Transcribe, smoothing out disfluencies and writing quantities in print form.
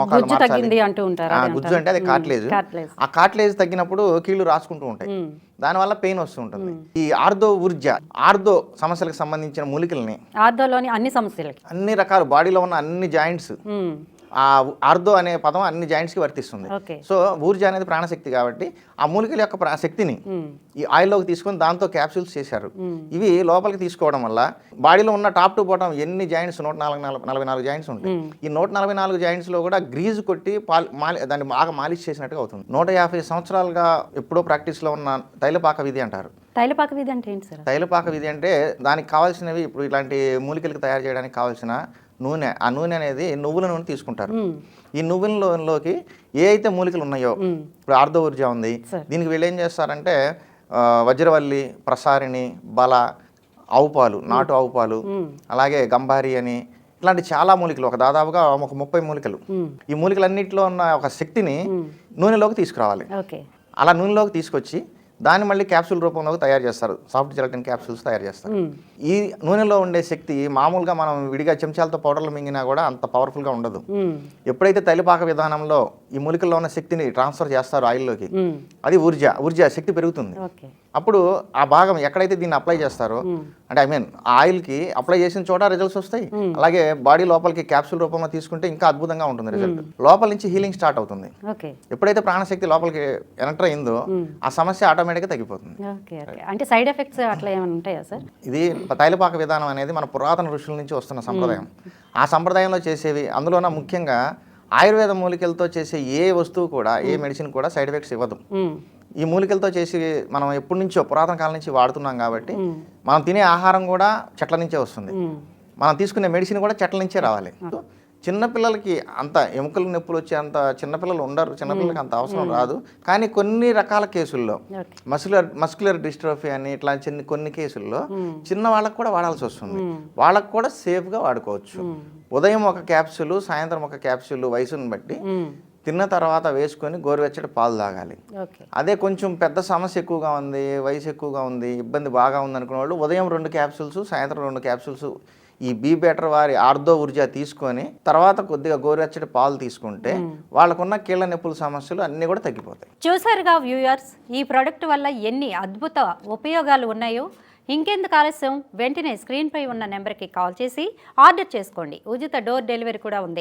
మోకాళ్ళు గుజ్జు మార్చాలి. తగ్గింది అంటూ ఉంటారు గుజ్జు అంటే అది కార్ట్లేజ్. ఆ కార్ట్లేజ్ తగ్గినప్పుడు కీళ్ళు రాసుకుంటూ ఉంటాయి, దానివల్ల పెయిన్ వస్తూ ఉంటుంది. ఈ ఆర్థో సమస్యలకు సంబంధించిన మూలికల్ని ఆర్థోలోని అన్ని సమస్యలకి అన్ని రకాల బాడీలో ఉన్న అన్ని జాయింట్స్, ఆ ఆర్థో అనే పదం అన్ని జాయింట్స్కి వర్తిస్తుంది. సో ఊర్జ అనేది ప్రాణశక్తి కాబట్టి ఆ మూలికల యొక్క శక్తిని ఈ ఆయిల్లోకి తీసుకొని దాంతో క్యాప్సూల్స్ చేశారు. ఇవి లోపలికి తీసుకోవడం వల్ల బాడీలో ఉన్న టాప్ టు బాటం ఎన్ని జాయింట్స్ 144 జాయింట్స్ ఉంటాయి. ఈ 144 జాయింట్స్లో కూడా గ్రీజు కొట్టి దాన్ని బాగా మాలిష్ చేసినట్టుగా అవుతుంది. 150 సంవత్సరాలుగా ఎప్పుడో ప్రాక్టీస్లో ఉన్న తైలపాక విధి అంటారు. తైలపాక విధి అంటే ఏంటి సార్? తైలపాక విధి అంటే దానికి కావాల్సినవి ఇప్పుడు ఇలాంటి మూలికలకు తయారు చేయడానికి కావాల్సిన నూనె, ఆ నూనె అనేది నువ్వుల నూనె తీసుకుంటారు. ఈ నువ్వులలోకి ఏ అయితే మూలికలు ఉన్నాయో, ఇప్పుడు ఆర్థో ఊర్జ ఉంది, దీనికి వీళ్ళు ఏం చేస్తారంటే వజ్రవల్లి, ప్రసారిణి, బల, ఆవుపాలు, నాటు ఆవుపాలు, అలాగే గంబారి అని ఇలాంటి చాలా మూలికలు, ఒక దాదాపుగా ఒక 30 మూలికలు. ఈ మూలికలన్నింటిలో ఉన్న ఒక శక్తిని నూనెలోకి తీసుకురావాలి. అలా నూనెలోకి తీసుకొచ్చి దాన్ని మళ్ళీ క్యాప్సూల్ రూపంలో తయారు చేస్తారు. సాఫ్ట్ జెలటిన్ క్యాప్సూల్స్ తయారు చేస్తారు. ఈ నూనెలో ఉండే శక్తి మామూలుగా మనం విడిగా చెంచాలతో పౌడర్లు మింగినా కూడా అంత పవర్ఫుల్గా ఉండదు. ఎప్పుడైతే తైలపాక విధానంలో ఈ మూలికల్లో ఉన్న శక్తిని ట్రాన్స్ఫర్ చేస్తారో ఆయిల్లోకి, అది ఊర్జ శక్తి పెరుగుతుంది. అప్పుడు ఆ భాగం ఎక్కడైతే దీన్ని అప్లై చేస్తారో, అంటే ఆయిల్కి అప్లై చేసిన చోట రిజల్ట్స్ వస్తాయి. అలాగే బాడీ లోపలికి క్యాప్సూల్ రూపంలో తీసుకుంటే ఇంకా అద్భుతంగా ఉంటుంది రిజల్ట్. లోపల నుంచి హీలింగ్ స్టార్ట్ అవుతుంది. ఎప్పుడైతే ప్రాణశక్తి లోపలికి ఎంటర్ అయిందో ఆ సమస్య ఆటోమేటిక్గా తగ్గిపోతుంది. అంటే సైడ్ ఎఫెక్ట్స్ అట్లా ఏమైనా ఉంటాయా సార్? ఇది తైలపాక విధానం అనేది మన పురాతన ఋషుల నుంచి వస్తున్న సంప్రదాయం. ఆ సంప్రదాయంలో చేసేవి, అందులోన ముఖ్యంగా ఆయుర్వేద మూలికలతో చేసే ఏ వస్తువు కూడా, ఏ మెడిసిన్ కూడా సైడ్ ఎఫెక్ట్స్ ఇవ్వదు. ఈ మూలికలతో చేసి మనం ఎప్పటి నుంచో పురాతన కాలం నుంచి వాడుతున్నాం కాబట్టి మనం తినే ఆహారం కూడా చెట్ల నుంచే వస్తుంది, మనం తీసుకునే మెడిసిన్ కూడా చెట్ల నుంచే రావాలి. చిన్నపిల్లలకి అంత ఎముకల నొప్పులు వచ్చే అంత చిన్నపిల్లలు ఉండరు, చిన్నపిల్లలకి అంత అవసరం రాదు. కానీ కొన్ని రకాల కేసుల్లో మస్కులర్ డిస్ట్రోఫీ అని ఇట్లా కొన్ని కేసుల్లో చిన్న వాళ్ళకు కూడా వాడాల్సి వస్తుంది. వాళ్ళకు కూడా సేఫ్గా వాడుకోవచ్చు. ఉదయం ఒక క్యాప్సూలు, సాయంత్రం ఒక క్యాప్సూలు వయసును బట్టి తిన్న తర్వాత వేసుకొని గోరువెచ్చటి పాలు తాగాలి. అదే కొంచెం పెద్ద సమస్య ఎక్కువగా ఉంది, వయసు ఎక్కువగా ఉంది, ఇబ్బంది బాగా ఉంది అనుకునే వాళ్ళు ఉదయం 2 క్యాప్సూల్స్, సాయంత్రం 2 క్యాప్సూల్స్ ఈ బీ బెటర్ వారి ఆర్థో ఊర్జ తీసుకొని తర్వాత కొద్దిగా గోరువెచ్చటి పాలు తీసుకుంటే వాళ్ళకున్న కీళ్ళ నొప్పుల సమస్యలు అన్నీ కూడా తగ్గిపోతాయి. చూసారుగా వ్యూయర్స్, ఈ ప్రోడక్ట్ వల్ల ఎన్ని అద్భుత ఉపయోగాలు ఉన్నాయో. ఇంకెందుకు ఆలస్యం, వెంటనే స్క్రీన్పై ఉన్న నెంబర్కి కాల్ చేసి ఆర్డర్ చేసుకోండి. ఉచిత డోర్ డెలివరీ కూడా ఉంది.